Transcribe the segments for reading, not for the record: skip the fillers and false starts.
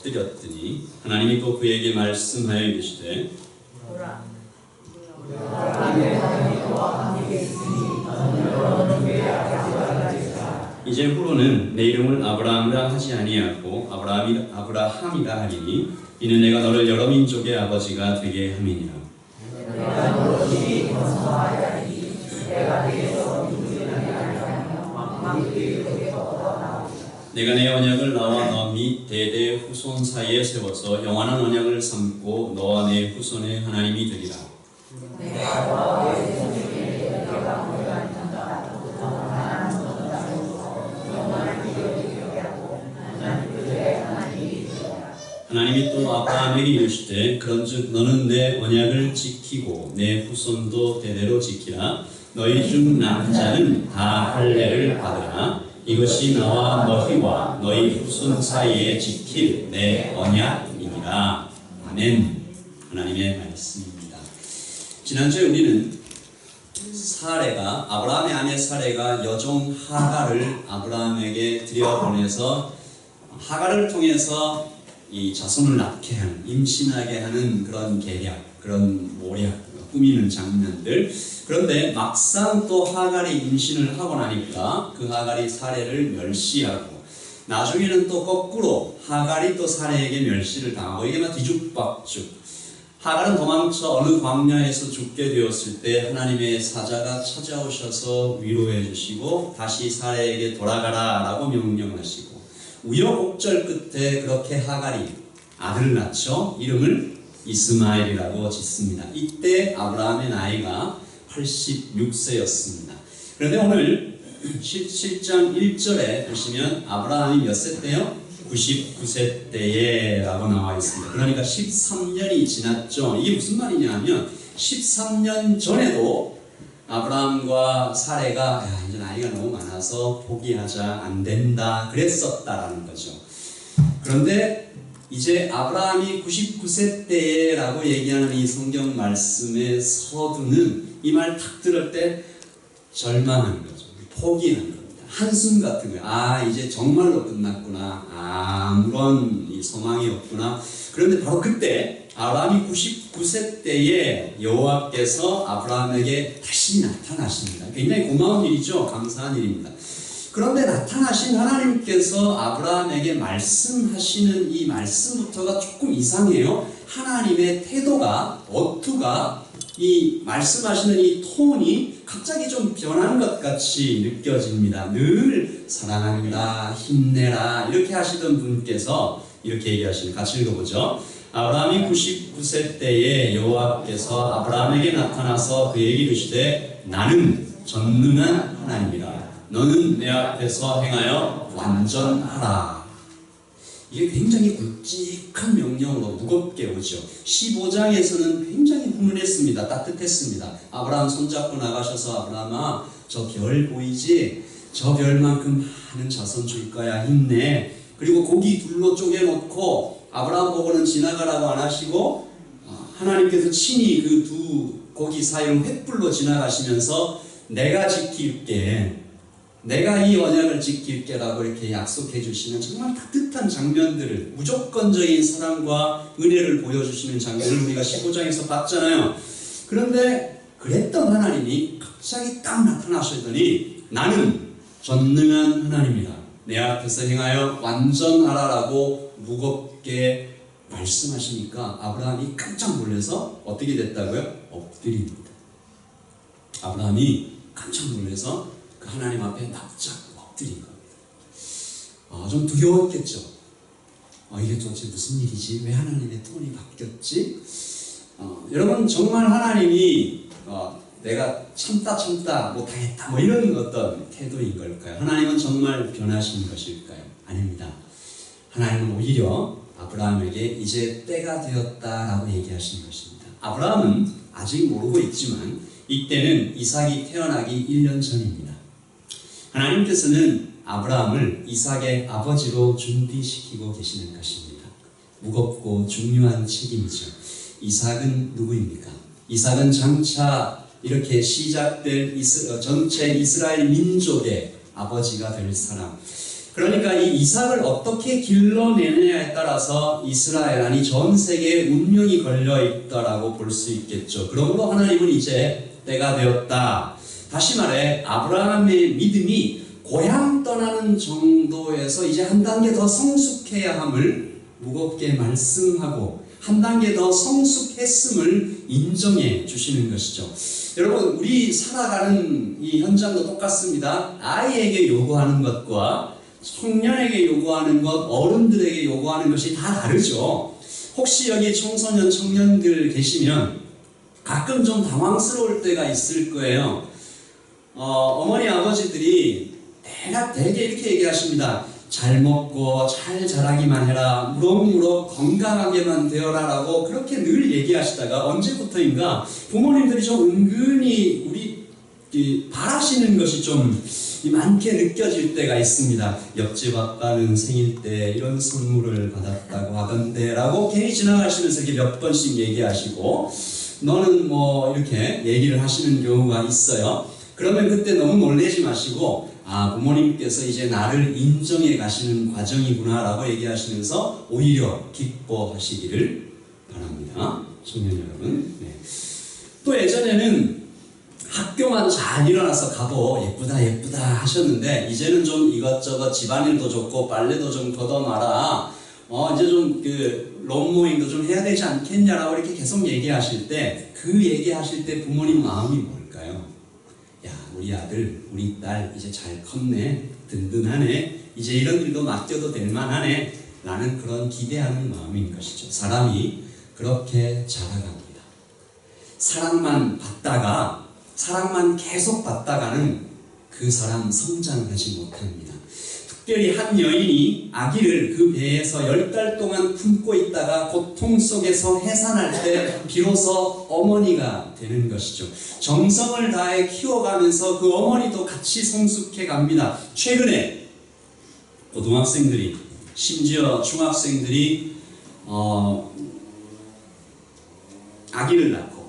드렸더니 하나님이 또 그에게 말씀하여 이르시되 이제 후로는 내 이름을 아브라함이라 하지 아니하고 아브라함이라 하리니 이는 내가 너를 여러 민족의 아버지가 되게 함이니라. 내가 내 언약을 나와 너 및 대대 후손 사이에 세워서 영원한 언약을 삼고 너와 내 후손의 하나님이 되리라. 하나님이 또 아브라함에게 이르시되 그런즉 너는 내 언약을 지키고 내 후손도 대대로 지키라. 너희 중 남자는 다 할례를 받으라. 이것이 나와 너희와 너희 후손 사이에 지킬 내 언약이니라. 아멘. 하나님의 말씀입니다. 지난주에 우리는 아브라함의 아내 사레가 여종 하갈을 아브라함에게 들여보내서 하갈을 통해서 이 자손을 낳게 하는, 임신하게 하는 그런 계략, 그런 모략, 꾸미는 장면들. 그런데 막상 또 하갈이 임신을 하고 나니까 그 하갈이 사레를 멸시하고, 나중에는 또 거꾸로 하갈이 또 사레에게 멸시를 당하고, 이게 막 뒤죽박죽. 하갈은 도망쳐 어느 광야에서 죽게 되었을 때 하나님의 사자가 찾아오셔서 위로해 주시고 다시 사레에게 돌아가라 라고 명령하시고, 우여곡절 끝에 그렇게 하갈이 아들을 낳죠. 이름을 이스마엘이라고 짓습니다. 이때 아브라함의 나이가 86세였습니다. 그런데 오늘 7장 1절에 보시면 아브라함이 몇 세 때요? 99세 때에 라고 나와 있습니다. 그러니까 13년이 지났죠. 이게 무슨 말이냐 하면 13년 전에도 아브라함과 사레가 이제 나이가 너무 많아서 포기하자, 안 된다 그랬었다라는 거죠. 그런데 이제 아브라함이 99세 때에 라고 얘기하는 이 성경 말씀의 서두는 이 말 딱 들을 때 절망하는 거죠. 포기하는 겁니다. 한숨 같은 거예요. 이제 정말로 끝났구나. 아무런 이 소망이 없구나. 그런데 바로 그때 아브라함이 99세 때에 여호와께서 아브라함에게 다시 나타나십니다. 굉장히 고마운 일이죠. 감사한 일입니다. 그런데 나타나신 하나님께서 아브라함에게 말씀하시는 이 말씀부터가 조금 이상해요. 하나님의 태도가, 어투가, 이 말씀하시는 이 톤이 갑자기 좀 변한 것 같이 느껴집니다. 늘 사랑한다, 힘내라 이렇게 하시던 분께서 이렇게 얘기하시는, 같이 읽어보죠. 아브라함이 99세 때에 여호와께서 아브라함에게 나타나서 그에게 이르시되 나는 전능한 하나님이라. 너는 내 앞에서 행하여 완전하라. 이게 굉장히 굵직한 명령으로 무겁게 오죠. 15장에서는 굉장히 훈훈했습니다. 따뜻했습니다. 아브라함 손잡고 나가셔서 아브라함아, 저 별 보이지? 저 별만큼 많은 자손 줄 거야. 힘내. 그리고 고기 둘로 쪼개놓고 아브라함 보고는 지나가라고 안 하시고 하나님께서 친히 그 두 고기 사이로 횃불로 지나가시면서 내가 지킬게, 내가 이 언약을 지킬게 라고 이렇게 약속해 주시는 정말 따뜻한 장면들을, 무조건적인 사랑과 은혜를 보여주시는 장면을 우리가 15장에서 봤잖아요. 그런데 그랬던 하나님이 갑자기 딱 나타나시더니 나는 전능한 하나님이다, 내 앞에서 행하여 완전하라 라고 무겁게 말씀하시니까 아브라함이 깜짝 놀라서 어떻게 됐다고요? 엎드립니다. 아브라함이 깜짝 놀라서 그 하나님 앞에 납작 엎드린 겁니다. 좀 두려웠겠죠. 이게 도대체 무슨 일이지? 왜 하나님의 톤이 바뀌었지? 여러분, 정말 하나님이 내가 참다 뭐 다 했다 뭐 이런 어떤 태도인 걸까요? 하나님은 정말 변하신 것일까요? 아닙니다. 하나님은 오히려 아브라함에게 이제 때가 되었다라고 얘기하시는 것입니다. 아브라함은 아직 모르고 있지만 이때는 이삭이 태어나기 1년 전입니다. 하나님께서는 아브라함을 이삭의 아버지로 준비시키고 계시는 것입니다. 무겁고 중요한 책임이죠. 이삭은 누구입니까? 이삭은 장차 이렇게 시작될 전체 이스라엘 민족의 아버지가 될 사람. 그러니까 이 이삭을 어떻게 길러내느냐에 따라서 이스라엘, 아니 전 세계의 운명이 걸려있다라고 볼 수 있겠죠. 그러므로 하나님은 이제 때가 되었다. 다시 말해 아브라함의 믿음이 고향 떠나는 정도에서 이제 한 단계 더 성숙해야 함을 무겁게 말씀하고 한 단계 더 성숙했음을 인정해 주시는 것이죠. 여러분, 우리 살아가는 이 현장도 똑같습니다. 아이에게 요구하는 것과 청년에게 요구하는 것, 어른들에게 요구하는 것이 다 다르죠. 혹시 여기 청소년, 청년들 계시면 가끔 좀 당황스러울 때가 있을 거예요. 어머니, 아버지들이 되게 이렇게 얘기하십니다. 잘 먹고 잘 자라기만 해라, 무럭무럭 건강하게만 되어라 라고 그렇게 늘 얘기하시다가 언제부터인가 부모님들이 좀 은근히 우리 바라시는 것이 좀 많게 느껴질 때가 있습니다. 옆집 아빠는 생일 때 이런 선물을 받았다고 하던데 라고 괜히 지나가시면서 이렇게 몇 번씩 얘기하시고 너는 뭐 이렇게 얘기를 하시는 경우가 있어요. 그러면 그때 너무 놀라지 마시고 부모님께서 이제 나를 인정해 가시는 과정이구나 라고 얘기하시면서 오히려 기뻐하시기를 바랍니다. 청년 여러분. 네. 또 예전에는 학교만 잘 일어나서 가도 예쁘다 하셨는데 이제는 좀 이것저것 집안일도 좋고 빨래도 좀 걷어놔라, 이제 좀 론모잉도 좀 해야 되지 않겠냐라고 이렇게 계속 얘기하실 때 그 얘기하실 때 부모님 마음이 뭘까요? 야, 우리 아들, 우리 딸 이제 잘 컸네, 든든하네, 이제 이런 일도 맡겨도 될 만하네 라는 그런 기대하는 마음인 것이죠. 사람이 그렇게 자라갑니다. 사랑만 계속 받다가는 그 사람 성장하지 못합니다. 특별히 한 여인이 아기를 그 배에서 10달 동안 품고 있다가 고통 속에서 해산할 때 비로소 어머니가 되는 것이죠. 정성을 다해 키워가면서 그 어머니도 같이 성숙해 갑니다. 최근에 고등학생들이, 심지어 중학생들이 아기를 낳고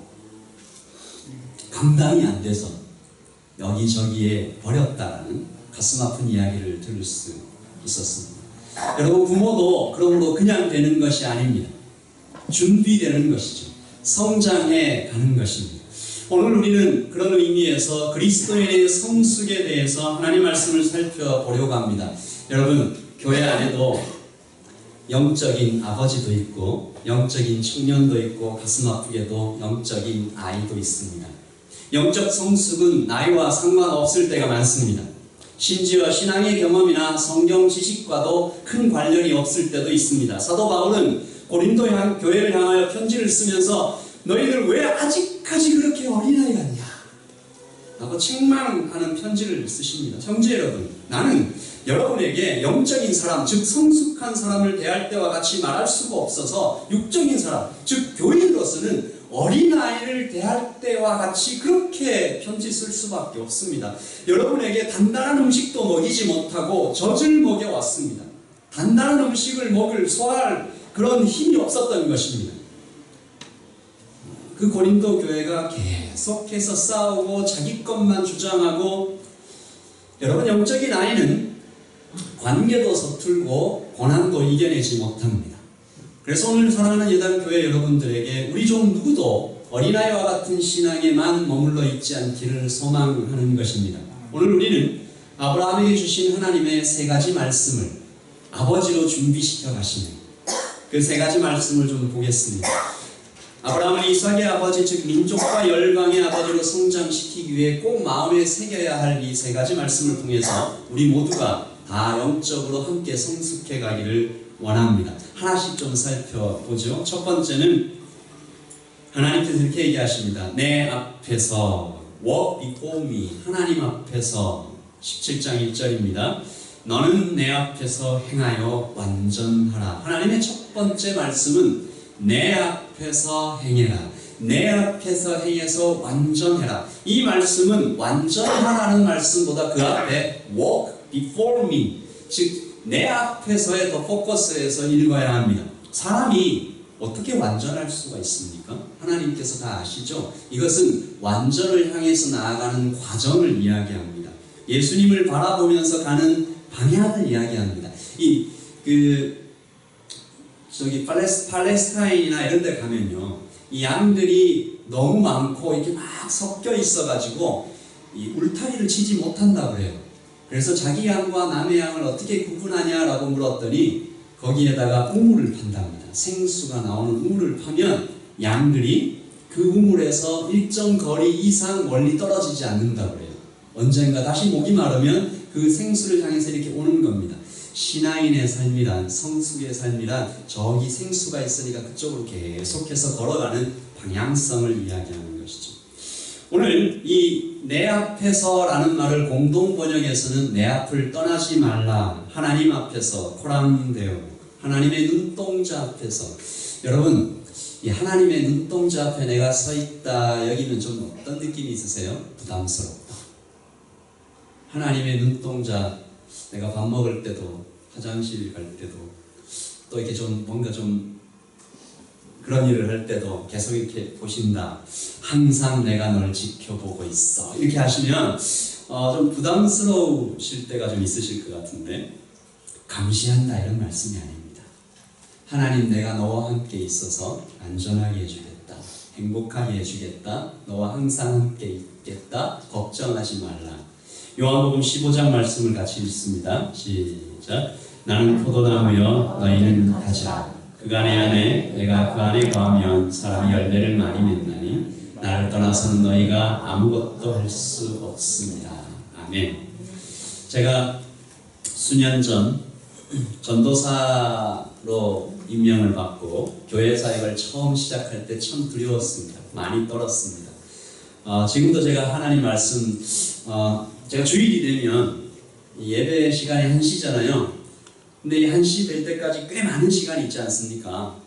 감당이 안 돼서 여기저기에 버렸다라는 가슴 아픈 이야기를 들을 수 있었습니다. 여러분, 부모도 그러므로 그냥 되는 것이 아닙니다. 준비되는 것이죠. 성장해 가는 것입니다. 오늘 우리는 그런 의미에서 그리스도인의 성숙에 대해서 하나님 말씀을 살펴보려고 합니다. 여러분, 교회 안에도 영적인 아버지도 있고 영적인 청년도 있고 가슴 아프게도 영적인 아이도 있습니다. 영적 성숙은 나이와 상관없을 때가 많습니다. 심지어 신앙의 경험이나 성경 지식과도 큰 관련이 없을 때도 있습니다. 사도 바울은 고린도 교회를 향하여 편지를 쓰면서 너희들 왜 아직까지 그렇게 어린아이 같냐 라고 책망하는 편지를 쓰십니다. 형제 여러분, 나는 여러분에게 영적인 사람, 즉 성숙한 사람을 대할 때와 같이 말할 수가 없어서 육적인 사람, 즉 교인으로서는 어린아이를 대할 때와 같이 그렇게 편지 쓸 수밖에 없습니다. 여러분에게 단단한 음식도 먹이지 못하고 젖을 먹여왔습니다. 단단한 음식을 소화할 그런 힘이 없었던 것입니다. 그 고린도 교회가 계속해서 싸우고 자기 것만 주장하고, 여러분, 영적인 아이는 관계도 서툴고 고난도 이겨내지 못합니다. 그래서 오늘 사랑하는 예단교회 여러분들에게 우리 중 누구도 어린아이와 같은 신앙에만 머물러 있지 않기를 소망하는 것입니다. 오늘 우리는 아브라함에게 주신 하나님의 세 가지 말씀을 아버지로 준비시켜 가시는 그 세 가지 말씀을 좀 보겠습니다. 아브라함은 이삭의 아버지, 즉 민족과 열방의 아버지로 성장시키기 위해 꼭 마음에 새겨야 할 이 세 가지 말씀을 통해서 우리 모두가 다 영적으로 함께 성숙해 가기를 원합니다. 하나씩 좀 살펴보죠. 첫 번째는 하나님께서 이렇게 얘기하십니다. 내 앞에서 walk before me, 하나님 앞에서 17장 1절입니다. 너는 내 앞에서 행하여 완전하라. 하나님의 첫 번째 말씀은 내 앞에서 행해라. 내 앞에서 행해서 완전해라. 이 말씀은 완전하라는 말씀보다 그 앞에 walk before me, 즉 내 앞에서에 더 포커스해서 읽어야 합니다. 사람이 어떻게 완전할 수가 있습니까? 하나님께서 다 아시죠? 이것은 완전을 향해서 나아가는 과정을 이야기합니다. 예수님을 바라보면서 가는 방향을 이야기합니다. 저기 팔레스타인이나 이런 데 가면요, 이 양들이 너무 많고 이렇게 막 섞여 있어가지고 이 울타리를 치지 못한다고 그래요. 그래서 자기 양과 남의 양을 어떻게 구분하냐라고 물었더니 거기에다가 우물을 판답니다. 생수가 나오는 우물을 파면 양들이 그 우물에서 일정 거리 이상 멀리 떨어지지 않는다고 그래요. 언젠가 다시 목이 마르면 그 생수를 향해서 이렇게 오는 겁니다. 신앙인의 삶이란, 성숙의 삶이란 저기 생수가 있으니까 그쪽으로 계속해서 걸어가는 방향성을 이야기하는 것이죠. 오늘 이 내 앞에서라는 말을 공동 번역에서는 내 앞을 떠나지 말라, 하나님 앞에서 코람데오, 하나님의 눈동자 앞에서. 여러분, 이 하나님의 눈동자 앞에 내가 서 있다 여기는 좀 어떤 느낌이 있으세요? 부담스럽다. 하나님의 눈동자, 내가 밥 먹을 때도, 화장실 갈 때도, 또 이렇게 좀 뭔가 좀 그런 일을 할 때도 계속 이렇게 보신다. 항상 내가 널 지켜보고 있어. 이렇게 하시면 좀 부담스러우실 때가 좀 있으실 것 같은데, 감시한다 이런 말씀이 아닙니다. 하나님, 내가 너와 함께 있어서 안전하게 해주겠다, 행복하게 해주겠다, 너와 항상 함께 있겠다, 걱정하지 말라. 요한복음 15장 말씀을 같이 읽습니다. 시작. 나는 포도나무여 너희는 가지라. 그간의 안에 내가 그 안에 거하면 사람이 열매를 많이 맺나니 나를 떠나서는 너희가 아무것도 할 수 없습니다. 아멘. 제가 수년 전 전도사로 임명을 받고 교회 사역을 처음 시작할 때 참 두려웠습니다. 많이 떨었습니다. 지금도 제가 하나님 말씀, 제가 주일이 되면 예배 시간이 1시잖아요. 근데 이 1시 될 때까지 꽤 많은 시간이 있지 않습니까?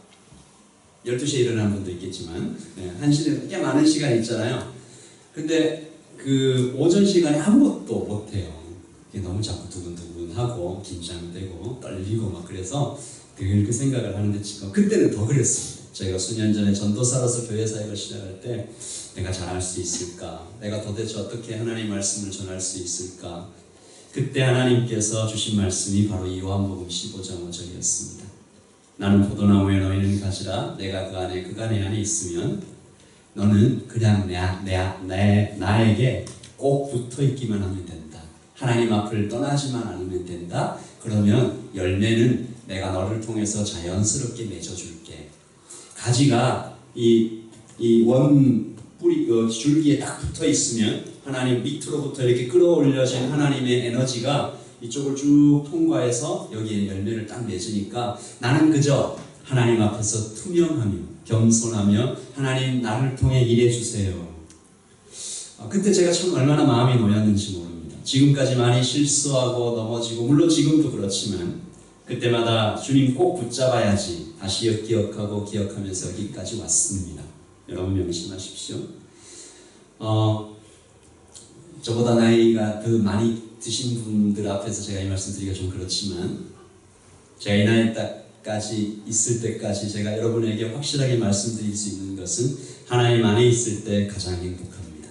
12시에 일어나는 분도 있겠지만 1시 되면 꽤 많은 시간이 있잖아요. 근데 그 오전 시간에 아무것도 못해요. 너무 자꾸 두근두근하고 긴장되고 떨리고 막 그래서 늘 그 생각을 하는데, 지금 그때는 더 그랬습니다. 제가 수년 전에 전도사로서 교회 사역을 시작할 때 내가 잘할 수 있을까? 내가 도대체 어떻게 하나님의 말씀을 전할 수 있을까? 그때 하나님께서 주신 말씀이 바로 이 요한복음 15장 5절이었습니다. 나는 포도나무에 너희는 가지라. 내가 그간의 안에 있으면 너는 그냥 나에게 꼭 붙어 있기만 하면 된다. 하나님 앞을 떠나지만 않으면 된다. 그러면 열매는 내가 너를 통해서 자연스럽게 맺어줄게. 가지가 이 뿌리 줄기에 딱 붙어 있으면 하나님 밑으로부터 이렇게 끌어올려진 하나님의 에너지가 이쪽을 쭉 통과해서 여기에 열매를 딱 맺으니까 나는 그저 하나님 앞에서 투명하며 겸손하며 하나님 나를 통해 일해주세요. 그때 제가 참 얼마나 마음이 놓였는지 모릅니다. 지금까지 많이 실수하고 넘어지고, 물론 지금도 그렇지만 그때마다 주님 꼭 붙잡아야지 다시 기억하고 기억하면서 여기까지 왔습니다. 여러분 명심하십시오. 저보다 나이가 더 많이 드신 분들 앞에서 제가 이 말씀 드리기가 좀 그렇지만, 제가 이 나이까지 있을 때까지 제가 여러분에게 확실하게 말씀드릴 수 있는 것은 하나님 안에 있을 때 가장 행복합니다.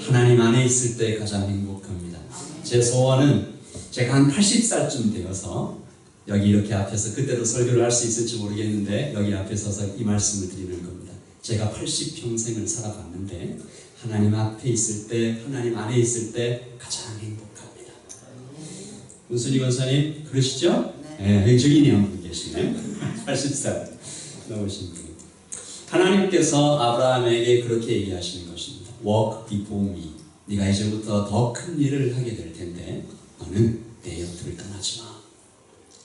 하나님 안에 있을 때 가장 행복합니다. 제 소원은 제가 한 80살쯤 되어서 여기 이렇게 앞에서, 그때도 설교를 할 수 있을지 모르겠는데 여기 앞에 서서 이 말씀을 드리는 겁니다. 제가 80평생을 살아봤는데 하나님 앞에 있을 때, 하나님 안에 있을 때 가장 행복합니다. 문순희 권사님 그러시죠? 네, 저기 한 분 계시네요. 80살 넘으신 분. 하나님께서 아브라함에게 그렇게 얘기하시는 것입니다. Walk before me. 네가 이제부터 더 큰 일을 하게 될 텐데 너는 내 옆을 떠나지 마.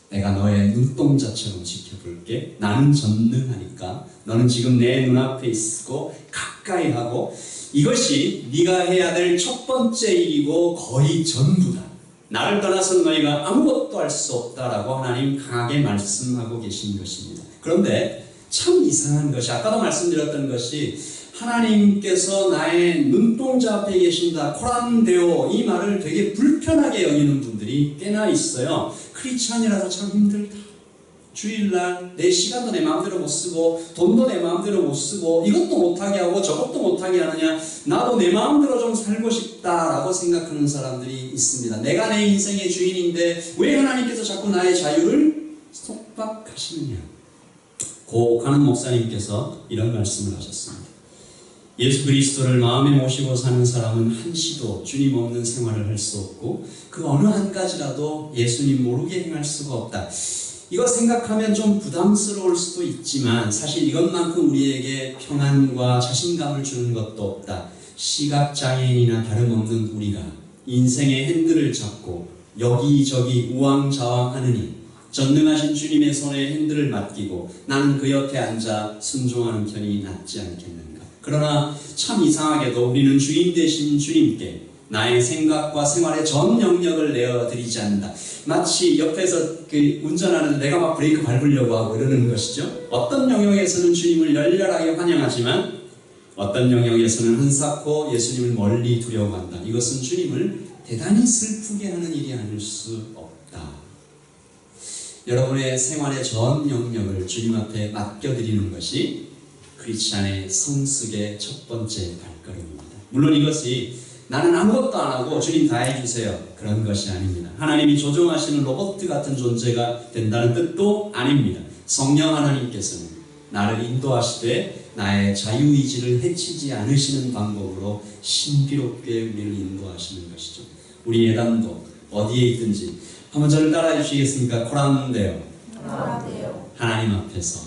내가 너의 눈동자처럼 지켜볼게. 나는 전능하니까 너는 지금 내 눈앞에 있고 가까이 하고, 이것이 네가 해야 될 첫 번째 일이고 거의 전부다. 나를 떠나서 너희가 아무것도 할 수 없다라고 하나님 강하게 말씀하고 계신 것입니다. 그런데 참 이상한 것이, 아까도 말씀드렸던 것이, 하나님께서 나의 눈동자 앞에 계신다, 코람데오, 이 말을 되게 불편하게 여기는 분들이 꽤나 있어요. 크리스찬이라서 참 힘들다, 주일날 내 시간도 내 마음대로 못 쓰고 돈도 내 마음대로 못 쓰고 이것도 못하게 하고 저것도 못하게 하느냐, 나도 내 마음대로 좀 살고 싶다라고 생각하는 사람들이 있습니다. 내가 내 인생의 주인인데 왜 하나님께서 자꾸 나의 자유를 속박하시느냐. 고 가는 목사님께서 이런 말씀을 하셨습니다. 예수 그리스도를 마음에 모시고 사는 사람은 한시도 주님 없는 생활을 할 수 없고 그 어느 한 가지라도 예수님 모르게 행할 수가 없다. 이거 생각하면 좀 부담스러울 수도 있지만 사실 이것만큼 우리에게 평안과 자신감을 주는 것도 없다. 시각장애인이나 다름없는 우리가 인생의 핸들을 잡고 여기저기 우왕좌왕하느니 전능하신 주님의 손에 핸들을 맡기고 나는 그 옆에 앉아 순종하는 편이 낫지 않겠는가. 그러나 참 이상하게도 우리는 주인 되신 주님께 나의 생각과 생활의 전 영역을 내어드리지 않는다. 마치 옆에서 운전하는데 내가 막 브레이크 밟으려고 하고 이러는 것이죠. 어떤 영역에서는 주님을 열렬하게 환영하지만 어떤 영역에서는 한사코 예수님을 멀리 두려워한다. 이것은 주님을 대단히 슬프게 하는 일이 아닐 수 없다. 여러분의 생활의 전 영역을 주님 앞에 맡겨드리는 것이 크리스찬의 성숙의 첫 번째 발걸음입니다. 물론 이것이 나는 아무것도 안 하고 주님 다 해주세요, 그런 것이 아닙니다. 하나님이 조종하시는 로봇 같은 존재가 된다는 뜻도 아닙니다. 성령 하나님께서는 나를 인도하시되 나의 자유의지를 해치지 않으시는 방법으로 신비롭게 우리를 인도하시는 것이죠. 우리 예단도 어디에 있든지 한번 저를 따라해 주시겠습니까? 코란데요. 하나님 앞에서.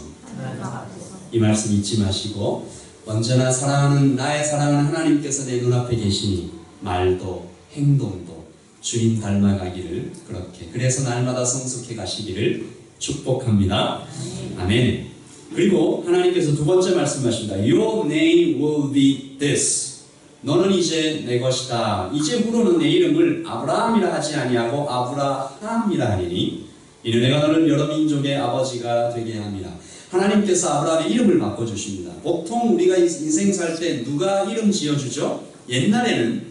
이 말씀 잊지 마시고 언제나 나의 사랑하는 하나님께서 내 눈앞에 계시니 말도 행동도 주님 닮아가기를, 그렇게 그래서 날마다 성숙해 가시기를 축복합니다. 아멘. 그리고 하나님께서 두 번째 말씀하십니다. Your name will be this. 너는 이제 내 것이다. 이제부로는 내 이름을 아브라함이라 하지 아니하고 아브라함이라 하리니 이는 내가 너를 여러 민족의 아버지가 되게 합니다. 하나님께서 아브라함의 이름을 바꿔주십니다. 보통 우리가 인생 살 때 누가 이름 지어주죠? 옛날에는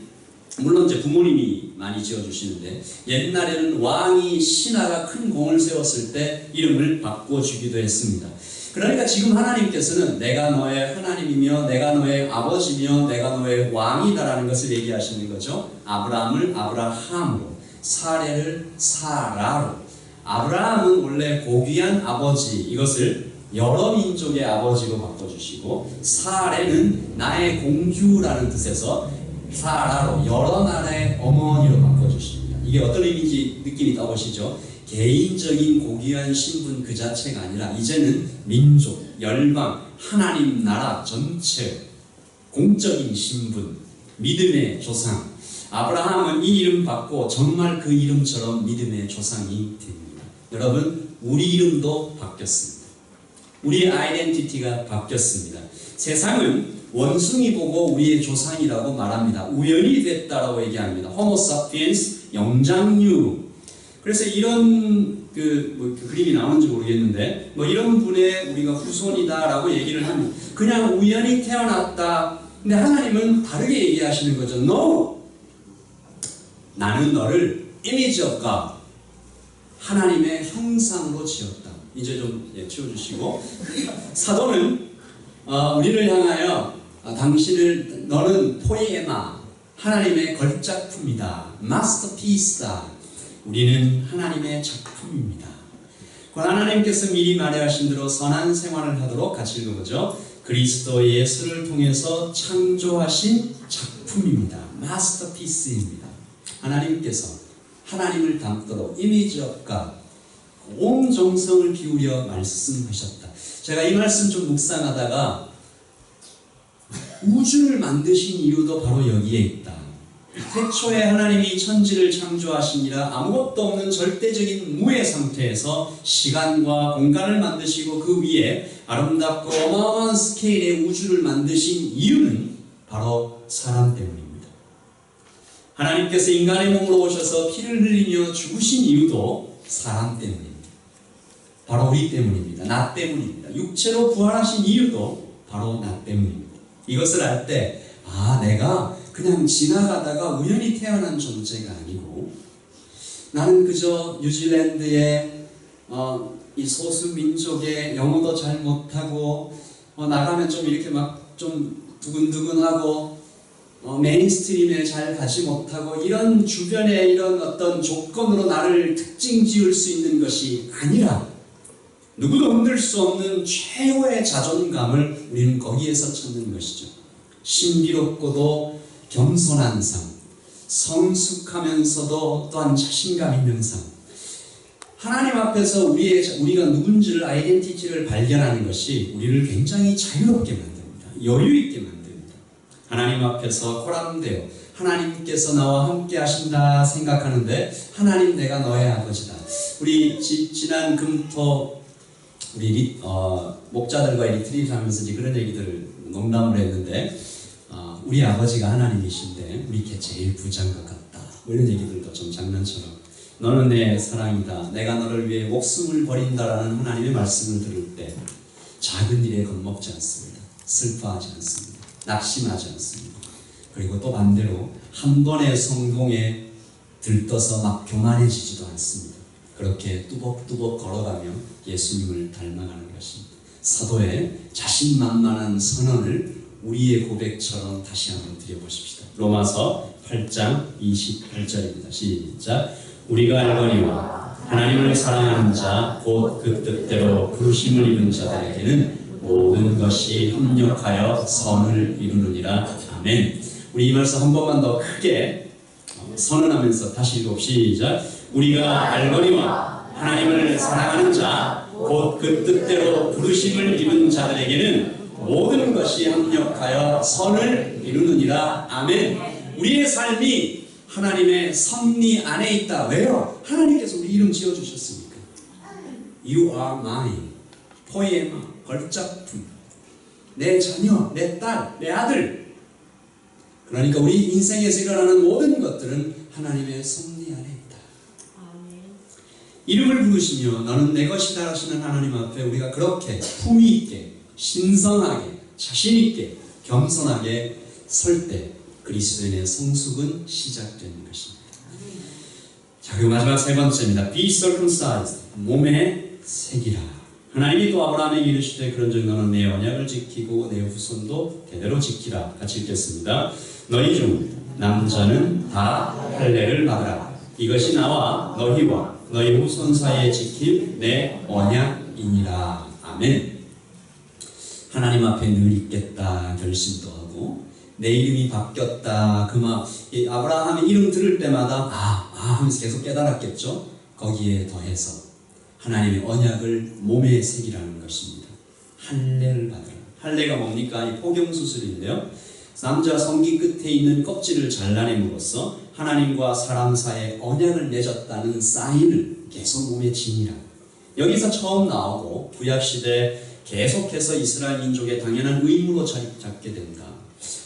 물론 이제 부모님이 많이 지어주시는데 옛날에는 왕이 신하가 큰 공을 세웠을 때 이름을 바꿔주기도 했습니다. 그러니까 지금 하나님께서는 내가 너의 하나님이며 내가 너의 아버지며 내가 너의 왕이다라는 것을 얘기하시는 거죠. 아브라함을 아브라함으로, 사레를 사라로. 아브라함은 원래 고귀한 아버지, 이것을 여러 민족의 아버지로 바꿔주시고, 사레는 나의 공주라는 뜻에서 사라로 여러 나라의 어머니로 바꿔주십니다. 이게 어떤 의미인지 느낌이 떠오시죠? 개인적인 고귀한 신분 그 자체가 아니라 이제는 민족, 열방, 하나님 나라 전체 공적인 신분, 믿음의 조상. 아브라함은 이 이름 받고 정말 그 이름처럼 믿음의 조상이 됩니다. 여러분, 우리 이름도 바뀌었습니다. 우리의 아이덴티티가 바뀌었습니다. 세상은 원숭이 보고 우리의 조상이라고 말합니다. 우연히 됐다라고 얘기합니다. 호모 사피엔스, 영장류. 그래서 이런 그림이 나오는지 모르겠는데 이런 분의 우리가 후손이다라고 얘기를 하면 그냥 우연히 태어났다. 근데 하나님은 다르게 얘기하시는 거죠. No! 나는 너를 image of God, 하나님의 형상으로 지었다. 이제 좀 치워주시고 사도는 우리를 향하여 너는 포에마, 하나님의 걸작품이다. 마스터피스다. 우리는 하나님의 작품입니다. 하나님께서 미리 마련하신 대로 선한 생활을 하도록 같이 읽어보죠. 그리스도 예수를 통해서 창조하신 작품입니다. 마스터피스입니다. 하나님께서 하나님을 닮도록 이미지 업과 온 정성을 기울여 말씀하셨다. 제가 이 말씀 좀 묵상하다가 우주를 만드신 이유도 바로 여기에 있다. 태초에 하나님이 천지를 창조하시니라 아무것도 없는 절대적인 무의 상태에서 시간과 공간을 만드시고 그 위에 아름답고 어마어마한 스케일의 우주를 만드신 이유는 바로 사람 때문입니다. 하나님께서 인간의 몸으로 오셔서 피를 흘리며 죽으신 이유도 사람 때문입니다. 바로 우리 때문입니다. 나 때문입니다. 육체로 부활하신 이유도 바로 나 때문입니다. 이것을 알 때 내가 그냥 지나가다가 우연히 태어난 존재가 아니고 나는 그저 뉴질랜드의 이 소수 민족의 영어도 잘 못하고 나가면 좀 이렇게 막 좀 두근두근하고 메인스트림에 잘 가지 못하고 이런 주변의 이런 어떤 조건으로 나를 특징 지을 수 있는 것이 아니라 누구도 흔들 수 없는 최고의 자존감을 우리는 거기에서 찾는 것이죠. 신비롭고도 겸손한 삶, 성숙하면서도 또한 자신감 있는 삶. 하나님 앞에서 우리가 누군지를 아이덴티티를 발견하는 것이 우리를 굉장히 자유롭게 만듭니다. 여유 있게 만듭니다. 하나님 앞에서 코람되어 하나님께서 나와 함께 하신다 생각하는데 하나님 내가 너의 아버지다. 우리 지난 금토 우리 목자들과 리트릿 하면서 그런 얘기들을 농담을 했는데 우리 아버지가 하나님이신데 우리께 제일 부자인 것 같다. 이런 얘기들도 좀 장난처럼 너는 내 사랑이다. 내가 너를 위해 목숨을 버린다라는 하나님의 말씀을 들을 때 작은 일에 겁먹지 않습니다. 슬퍼하지 않습니다. 낙심하지 않습니다. 그리고 또 반대로 한 번의 성공에 들떠서 막 교만해지지도 않습니다. 그렇게 뚜벅뚜벅 걸어가며 예수님을 닮아가는 것입니다. 사도의 자신만만한 선언을 우리의 고백처럼 다시 한번 드려보십시다. 로마서 8장 28절입니다. 시작. 우리가 알거니와 하나님을 사랑하는 자 곧 그 뜻대로 부르심을 입은 자들에게는 모든 것이 협력하여 선을 이루느니라. 아멘. 우리 이 말씀 한 번만 더 크게 선언하면서 다시 읽어 시작. 우리가 알거니와 하나님을 사랑하는 자 곧 그 뜻대로 부르심을 입은 자들에게는 모든 것이 협력하여 선을 이루느니라. 아멘. 우리의 삶이 하나님의 섭리 안에 있다. 왜요? 하나님께서 우리 이름 지어주셨으니까. You are mine. 포에마, 걸작품. 내 자녀, 내 딸, 내 아들. 그러니까 우리 인생에서 일어나는 모든 것들은 하나님의 섭리 안에 있다. 이름을 부르시며 너는 내 것이다 하시는 하나님 앞에 우리가 그렇게 품위 있게 신성하게 자신있게 겸손하게 설 때 그리스도인의 성숙은 시작되는 것입니다. 자, 그리고 마지막 세 번째입니다. Be circumcised. 몸에 새기라. 하나님이 또 아브라함에게 이르시되 그런즉 너는 내 언약을 지키고 내 후손도 대대로 지키라. 같이 읽겠습니다. 너희 중 남자는 다 할례를 받으라. 이것이 나와 너희와 너희 후손 사이에 지킬 내 언약이니라. 아멘. 하나님 앞에 늘 있겠다 결심도 하고 내 이름이 바뀌었다 아브라함의 이름 들을 때마다 하면서 계속 깨달았겠죠. 거기에 더해서 하나님의 언약을 몸에 새기라는 것입니다. 할례를 받으라. 할례가 뭡니까? 이 포경수술인데요. 남자 성기 끝에 있는 껍질을 잘라냄으로써 하나님과 사람 사이에 언약을 맺었다는 사인을 계속 몸에 지니라. 여기서 처음 나오고 구약시대 계속해서 이스라엘 민족의 당연한 의무로 잡게 된다.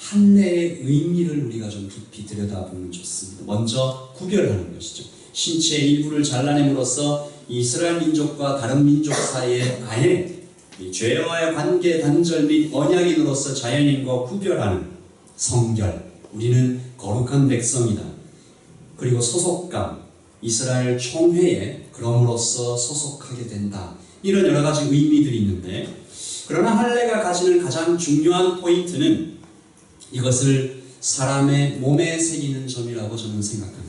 할례의 의미를 우리가 좀 깊이 들여다보면 좋습니다. 먼저 구별하는 것이죠. 신체의 일부를 잘라냄으로써 이스라엘 민족과 다른 민족 사이에 아예 죄와의 관계 단절 및 언약인으로서 자연인과 구별하는 성결. 우리는 거룩한 백성이다. 그리고 소속감. 이스라엘 총회에 그럼으로써 소속하게 된다. 이런 여러 가지 의미들이 있는데 그러나 할례가 가지는 가장 중요한 포인트는 이것을 사람의 몸에 새기는 점이라고 저는 생각합니다.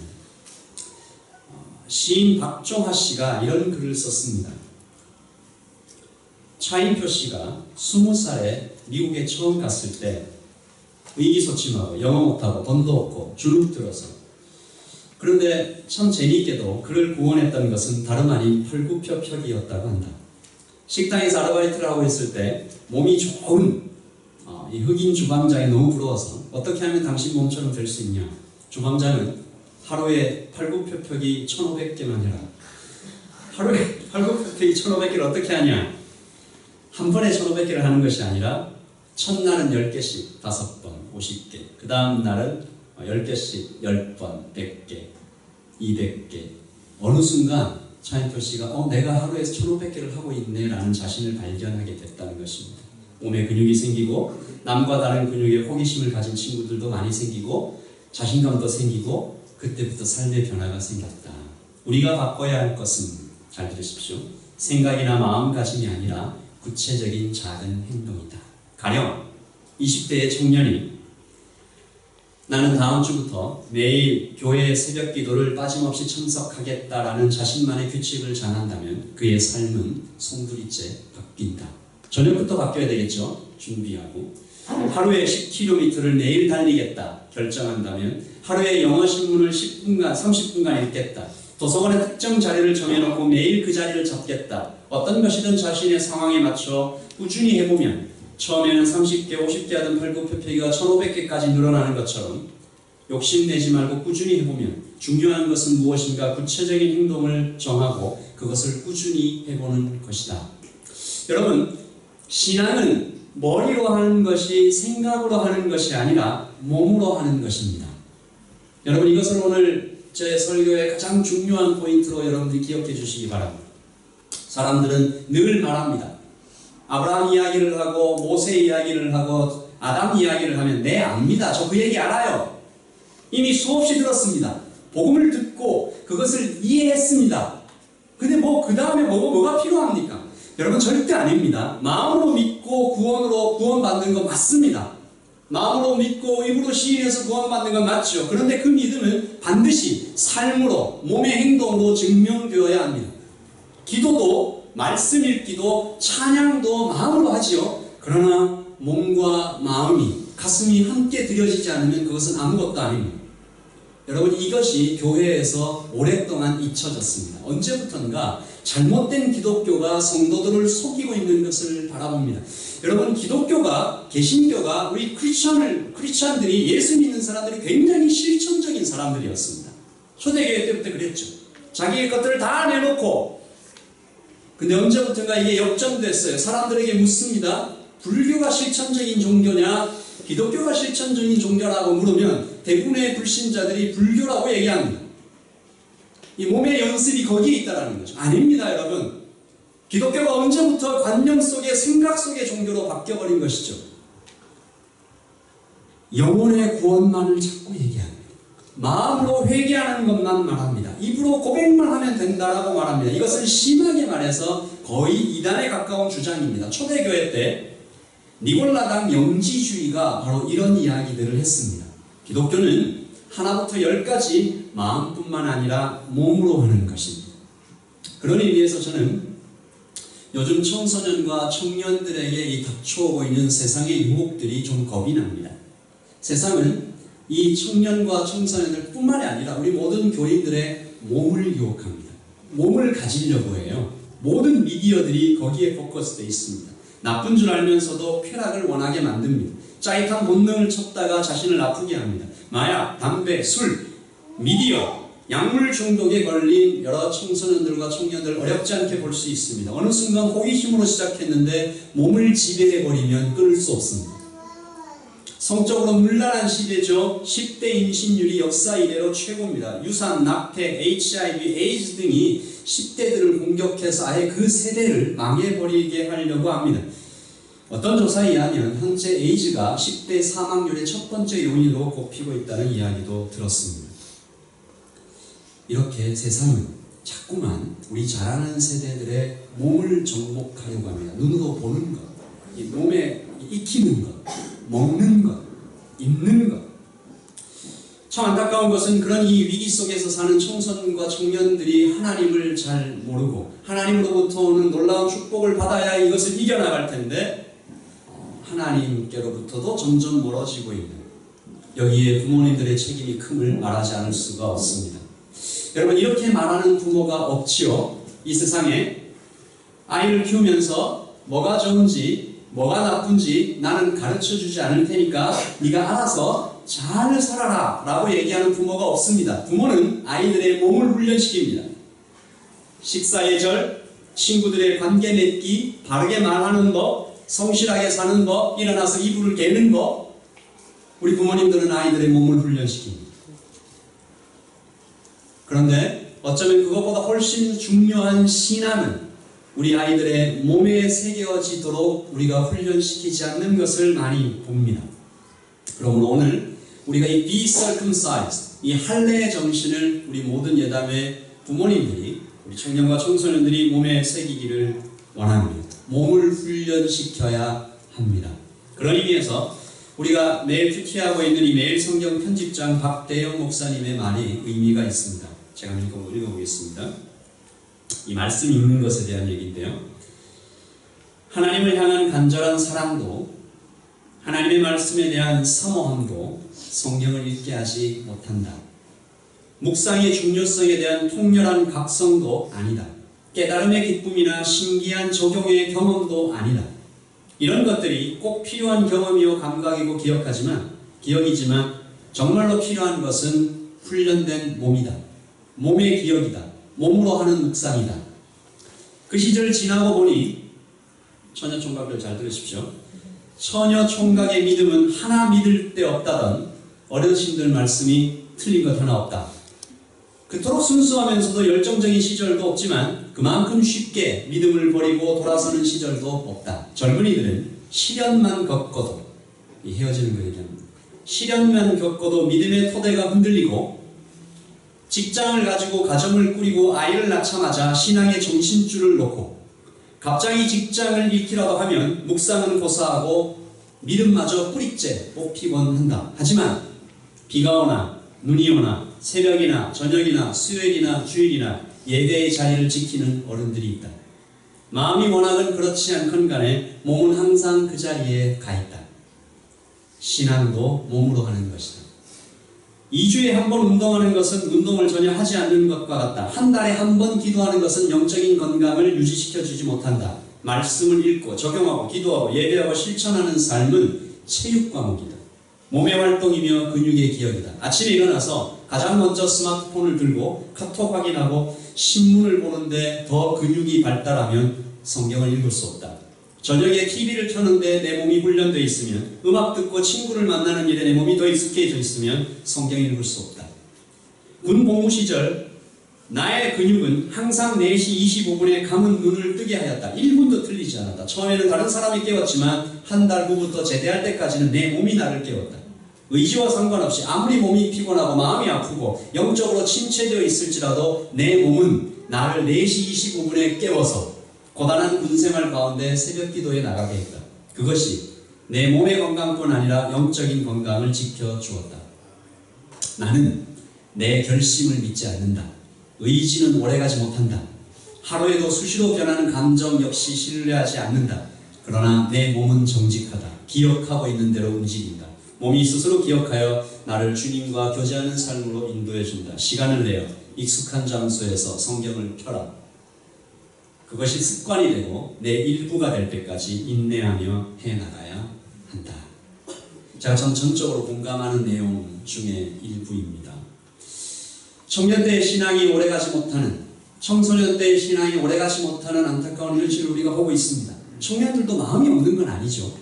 시인 박종하 씨가 이런 글을 썼습니다. 차인표 씨가 20살에 미국에 처음 갔을 때 의기소침하고 영어 못하고 돈도 없고 주눅 들어서 그런데 참 재미있게도 그를 구원했던 것은 다름 아닌 펄구펴펴기였다고 한다. 식당에서 아르바이트를 하고 있을 때 몸이 좋은 이 흑인 주방장이 너무 부러워서 어떻게 하면 당신 몸처럼 될 수 있냐. 주방장은 하루에 팔굽혀펴기 1500개만 해라. 하루에 팔굽혀펴기 1500개를 어떻게 하냐. 한 번에 1500개를 하는 것이 아니라 첫날은 10개씩 5번 50개 그 다음 날은 10개씩 10번 100개 200개 어느 순간 차인표 씨가 내가 하루에 1500개를 하고 있네 라는 자신을 발견하게 됐다는 것입니다. 몸에 근육이 생기고 남과 다른 근육에 호기심을 가진 친구들도 많이 생기고 자신감도 생기고 그때부터 삶의 변화가 생겼다. 우리가 바꿔야 할 것은 잘 들으십시오. 생각이나 마음가짐이 아니라 구체적인 작은 행동이다. 가령 20대의 청년이 나는 다음 주부터 매일 교회 새벽 기도를 빠짐없이 참석하겠다라는 자신만의 규칙을 정한다면 그의 삶은 송두리째 바뀐다. 저녁부터 바뀌어야 되겠죠. 준비하고 하루에 10km를 내일 달리겠다 결정한다면 하루에 영어 신문을 10분간 30분간 읽겠다. 도서관의 특정 자리를 정해놓고 매일 그 자리를 잡겠다. 어떤 것이든 자신의 상황에 맞춰 꾸준히 해보면 처음에는 30개, 50개 하던 팔굽혀펴기가 1500개까지 늘어나는 것처럼 욕심내지 말고 꾸준히 해보면 중요한 것은 무엇인가 구체적인 행동을 정하고 그것을 꾸준히 해보는 것이다. 여러분, 신앙은 머리로 하는 것이 생각으로 하는 것이 아니라 몸으로 하는 것입니다. 여러분, 이것을 오늘 제 설교의 가장 중요한 포인트로 여러분들이 기억해 주시기 바랍니다. 사람들은 늘 말합니다. 아브라함 이야기를 하고 모세 이야기를 하고 아담 이야기를 하면 네 압니다. 저 그 얘기 알아요. 이미 수없이 들었습니다. 복음을 듣고 그것을 이해했습니다. 근데 그 다음에 뭐가 필요합니까? 여러분, 절대 아닙니다. 마음으로 믿고 구원받는 거 맞습니다. 마음으로 믿고 입으로 시인해서 구원받는 건 맞죠. 그런데 그 믿음은 반드시 삶으로 몸의 행동으로 증명되어야 합니다. 기도도 말씀 읽기도 찬양도 마음으로 하지요. 그러나 몸과 마음이 가슴이 함께 드려지지 않으면 그것은 아무것도 아닙니다. 여러분, 이것이 교회에서 오랫동안 잊혀졌습니다. 언제부턴가 잘못된 기독교가 성도들을 속이고 있는 것을 바라봅니다. 여러분, 기독교가, 개신교가 우리 크리스찬들이 예수 믿는 사람들이 굉장히 실천적인 사람들이었습니다. 초대교회 때부터 그랬죠. 자기의 것들을 다 내놓고. 근데 언제부턴가 이게 역전됐어요. 사람들에게 묻습니다. 불교가 실천적인 종교냐? 기독교가 실천적인 종교라고 물으면 대부분의 불신자들이 불교라고 얘기합니다. 이 몸의 연습이 거기에 있다는 거죠. 아닙니다, 여러분. 기독교가 언제부터 관념 속에 생각 속의 종교로 바뀌어버린 것이죠. 영혼의 구원만을 자꾸 얘기합니다. 마음으로 회개하는 것만 말합니다. 입으로 고백만 하면 된다라고 말합니다. 이것은 심하게 말해서 거의 이단에 가까운 주장입니다. 초대교회 때 니골라당 영지주의가 바로 이런 이야기들을 했습니다. 기독교는 하나부터 10까지 마음뿐만 아니라 몸으로 하는 것입니다. 그런 의미에서 저는 요즘 청소년과 청년들에게 이 닥쳐오고 있는 세상의 유혹들이 좀 겁이 납니다. 세상은 이 청년과 청소년들 뿐만이 아니라 우리 모든 교인들의 몸을 유혹합니다. 몸을 가지려고 해요. 모든 미디어들이 거기에 포커스되어 있습니다. 나쁜 줄 알면서도 쾌락을 원하게 만듭니다. 짜릿한 본능을 찾다가 자신을 아프게 합니다. 마약, 담배, 술, 미디어, 약물 중독에 걸린 여러 청소년들과 청년들 어렵지 않게 볼 수 있습니다. 어느 순간 호기심으로 시작했는데 몸을 지배해버리면 끊을 수 없습니다. 성적으로 문란한 시대죠. 10대 임신율이 역사 이래로 최고입니다. 유산, 낙태, HIV, 에이즈 등이 10대들을 공격해서 아예 그 세대를 망해버리게 하려고 합니다. 어떤 조사에 의하면 현재 에이즈가 10대 사망률의 첫 번째 요인으로 꼽히고 있다는 이야기도 들었습니다. 이렇게 세상은 자꾸만 우리 자라는 세대들의 몸을 정복하려고 합니다. 눈으로 보는 것, 이 몸에 익히는 것, 먹는 것, 입는 것. 참 안타까운 것은 그런 이 위기 속에서 사는 청소년과 청년들이 하나님을 잘 모르고 하나님으로부터 오는 놀라운 축복을 받아야 이것을 이겨나갈 텐데 하나님께로부터도 점점 멀어지고 있는, 여기에 부모님들의 책임이 큼을 말하지 않을 수가 없습니다. 여러분, 이렇게 말하는 부모가 없지요. 이 세상에 아이를 키우면서 뭐가 좋은지 뭐가 나쁜지 나는 가르쳐주지 않을 테니까 네가 알아서 잘 살아라 라고 얘기하는 부모가 없습니다. 부모는 아이들의 몸을 훈련시킵니다. 식사 예절, 친구들의 관계 맺기, 바르게 말하는 법, 성실하게 사는 법, 일어나서 이불을 개는 법. 우리 부모님들은 아이들의 몸을 훈련시킵니다. 그런데 어쩌면 그것보다 훨씬 중요한 신앙은 우리 아이들의 몸에 새겨지도록 우리가 훈련시키지 않는 것을 많이 봅니다. 그러므로 오늘 우리가 이 be circumcised, 이 할례의 정신을 우리 모든 예담의 부모님들이 우리 청년과 청소년들이 몸에 새기기를 원합니다. 몸을 훈련시켜야 합니다. 그런 의미에서 우리가 매일 큐티하고 있는 이 매일 성경 편집장 박대영 목사님의 말이 의미가 있습니다. 제가 읽어보겠습니다. 이 말씀 읽는 것에 대한 얘기인데요. 하나님을 향한 간절한 사랑도 하나님의 말씀에 대한 사모함도 성경을 읽게 하지 못한다. 묵상의 중요성에 대한 통렬한 각성도 아니다. 깨달음의 기쁨이나 신기한 적용의 경험도 아니다. 이런 것들이 꼭 필요한 경험이요 감각이고 기억이지만 정말로 필요한 것은 훈련된 몸이다. 몸의 기억이다. 몸으로 하는 묵상이다. 그 시절 지나고 보니 처녀 총각들 잘 들으십시오. 처녀 총각의 믿음은 하나 믿을 데 없다던 어르신들 말씀이 틀린 것 하나 없다. 그토록 순수하면서도 열정적인 시절도 없지만 그만큼 쉽게 믿음을 버리고 돌아서는 시절도 없다. 젊은이들은 시련만 겪어도, 이 헤어지는 거 얘기합니다. 시련만 겪어도 믿음의 토대가 흔들리고 직장을 가지고 가정을 꾸리고 아이를 낳자마자 신앙의 정신줄을 놓고 갑자기 직장을 잃기라도 하면 묵상은 고사하고 믿음마저 뿌리째 뽑히곤 한다. 하지만 비가 오나 눈이 오나 새벽이나 저녁이나 수요일이나 주일이나 예배의 자리를 지키는 어른들이 있다. 마음이 워낙은 그렇지 않건 간에 몸은 항상 그 자리에 가 있다. 신앙도 몸으로 하는 것이다. 2주에 한 번 운동하는 것은 운동을 전혀 하지 않는 것과 같다. 한 달에 한 번 기도하는 것은 영적인 건강을 유지시켜주지 못한다. 말씀을 읽고 적용하고 기도하고 예배하고 실천하는 삶은 체육 과목이다. 몸의 활동이며 근육의 기억이다. 아침에 일어나서 가장 먼저 스마트폰을 들고 카톡 확인하고 신문을 보는데 더 근육이 발달하면 성경을 읽을 수 없다. 저녁에 TV를 켜는데 내 몸이 훈련되어 있으면, 음악 듣고 친구를 만나는 일에 내 몸이 더 익숙해져 있으면 성경을 읽을 수 없다. 군 복무 시절 나의 근육은 항상 4시 25분에 감은 눈을 뜨게 하였다. 1분도 틀리지 않았다. 처음에는 다른 사람이 깨웠지만 한 달 후부터 제대할 때까지는 내 몸이 나를 깨웠다. 의지와 상관없이 아무리 몸이 피곤하고 마음이 아프고 영적으로 침체되어 있을지라도 내 몸은 나를 4시 25분에 깨워서 고단한 군생활 가운데 새벽 기도에 나가게 했다. 그것이 내 몸의 건강뿐 아니라 영적인 건강을 지켜주었다. 나는 내 결심을 믿지 않는다. 의지는 오래가지 못한다. 하루에도 수시로 변하는 감정 역시 신뢰하지 않는다. 그러나 내 몸은 정직하다. 기억하고 있는 대로 움직인다. 몸이 스스로 기억하여 나를 주님과 교제하는 삶으로 인도해준다. 시간을 내어 익숙한 장소에서 성경을 펴라. 그것이 습관이 되고 내 일부가 될 때까지 인내하며 해나가야 한다. 제가 전적으로 공감하는 내용 중에 일부입니다. 청년 때의 신앙이 오래가지 못하는, 청소년 때의 신앙이 오래가지 못하는 안타까운 현실을 우리가 보고 있습니다. 청년들도 마음이 없는 건 아니죠.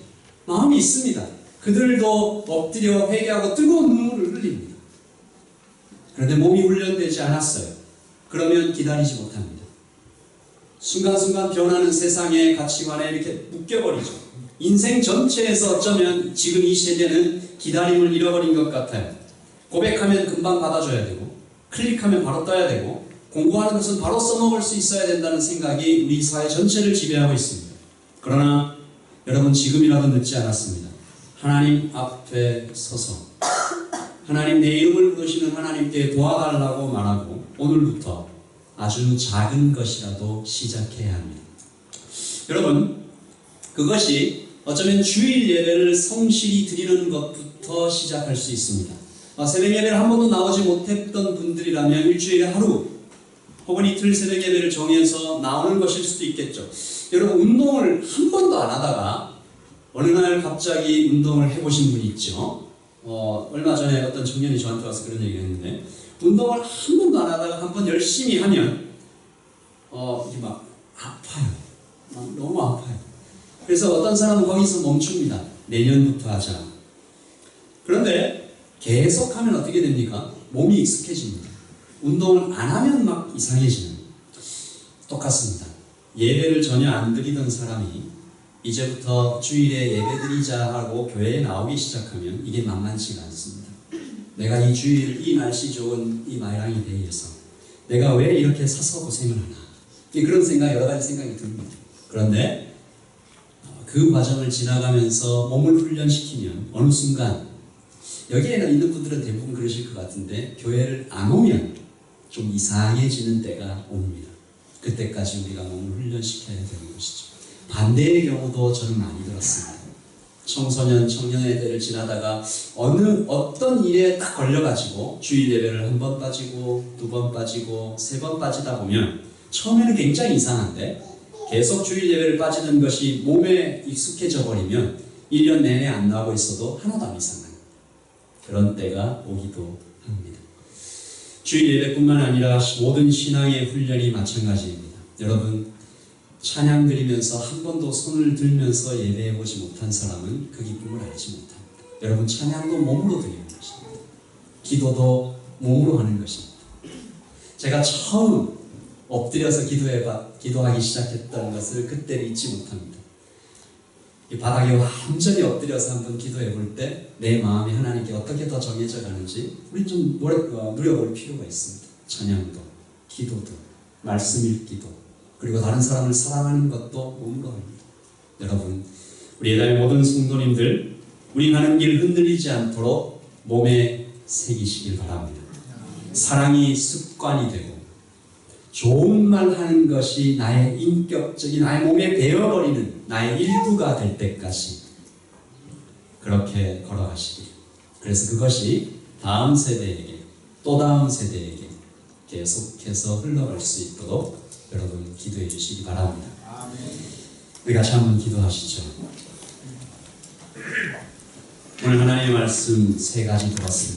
마음이 있습니다. 그들도 엎드려 회개하고 뜨거운 눈물을 흘립니다. 그런데 몸이 훈련되지 않았어요. 그러면 기다리지 못합니다. 순간순간 변하는 세상의 가치관에 이렇게 묶여버리죠. 인생 전체에서 어쩌면 지금 이 세대는 기다림을 잃어버린 것 같아요. 고백하면 금방 받아줘야 되고, 클릭하면 바로 떠야 되고, 공부하는 것은 바로 써먹을 수 있어야 된다는 생각이 우리 사회 전체를 지배하고 있습니다. 그러나 여러분, 지금이라도 늦지 않았습니다. 하나님 앞에 서서 하나님, 내 이름을 부르시는 하나님께 도와달라고 말하고 오늘부터 아주 작은 것이라도 시작해야 합니다. 여러분, 그것이 어쩌면 주일 예배를 성실히 드리는 것부터 시작할 수 있습니다. 새벽 예배를 한 번도 나오지 못했던 분들이라면 일주일에 하루 혹은 이틀 새벽 예배를 정해서 나오는 것일 수도 있겠죠. 여러분, 운동을 한 번도 안 하다가 어느 날 갑자기 운동을 해보신 분이 있죠. 얼마 전에 어떤 청년이 저한테 와서 그런 얘기를 했는데, 운동을 한 번도 안 하다가 한 번 열심히 하면 이게 막 아파요. 너무 아파요. 그래서 어떤 사람은 거기서 멈춥니다. 내년부터 하자. 그런데 계속하면 어떻게 됩니까? 몸이 익숙해집니다. 운동을 안 하면 막 이상해지는. 똑같습니다. 예배를 전혀 안 드리던 사람이 이제부터 주일에 예배드리자 하고 교회에 나오기 시작하면 이게 만만치가 않습니다. 내가 이 주일 이 날씨 좋은 이 마이랑이 데이에서 내가 왜 이렇게 사서 고생을 하나? 그런 생각, 여러 가지 생각이 듭니다. 그런데 그 과정을 지나가면서 몸을 훈련시키면 어느 순간, 여기에 있는 분들은 대부분 그러실 것 같은데, 교회를 안 오면 좀 이상해지는 때가 옵니다. 그때까지 우리가 몸을 훈련시켜야 되는 것이죠. 반대의 경우도 저는 많이 들었습니다. 청소년, 청년의 때를 지나다가 어떤 일에 딱 걸려가지고 주일 예배를 한 번 빠지고, 두 번 빠지고, 세 번 빠지다 보면 처음에는 굉장히 이상한데 계속 주일 예배를 빠지는 것이 몸에 익숙해져 버리면 1년 내내 안 나오고 있어도 하나도 안 이상한 그런 때가 오기도 합니다. 주일 예배뿐만 아니라 모든 신앙의 훈련이 마찬가지입니다. 여러분, 찬양 드리면서 한 번도 손을 들면서 예배해 보지 못한 사람은 그 기쁨을 알지 못합니다. 여러분, 찬양도 몸으로 드리는 것입니다. 기도도 몸으로 하는 것입니다. 제가 처음 엎드려서 기도하기 시작했던 것을 그때 잊지 못합니다. 이 바닥에 완전히 엎드려서 한번 기도해 볼 때 내 마음이 하나님께 어떻게 더 정해져 가는지 우리 좀 누려볼 필요가 있습니다. 찬양도, 기도도, 말씀 읽기도, 그리고 다른 사람을 사랑하는 것도 몸으로 합니다. 여러분, 우리 예단의 모든 성도님들, 우리 가는 길 흔들리지 않도록 몸에 새기시길 바랍니다. 사랑이 습관이 되고 좋은 말 하는 것이 나의 인격적인, 나의 몸에 배어버리는 나의 일부가 될 때까지 그렇게 걸어가시길. 그래서 그것이 다음 세대에게, 또 다음 세대에게 계속해서 흘러갈 수 있도록 여러분 기도해 주시기 바랍니다. 우리 같이 한번 기도하시죠. 오늘 하나님의 말씀 세 가지 들었습니다.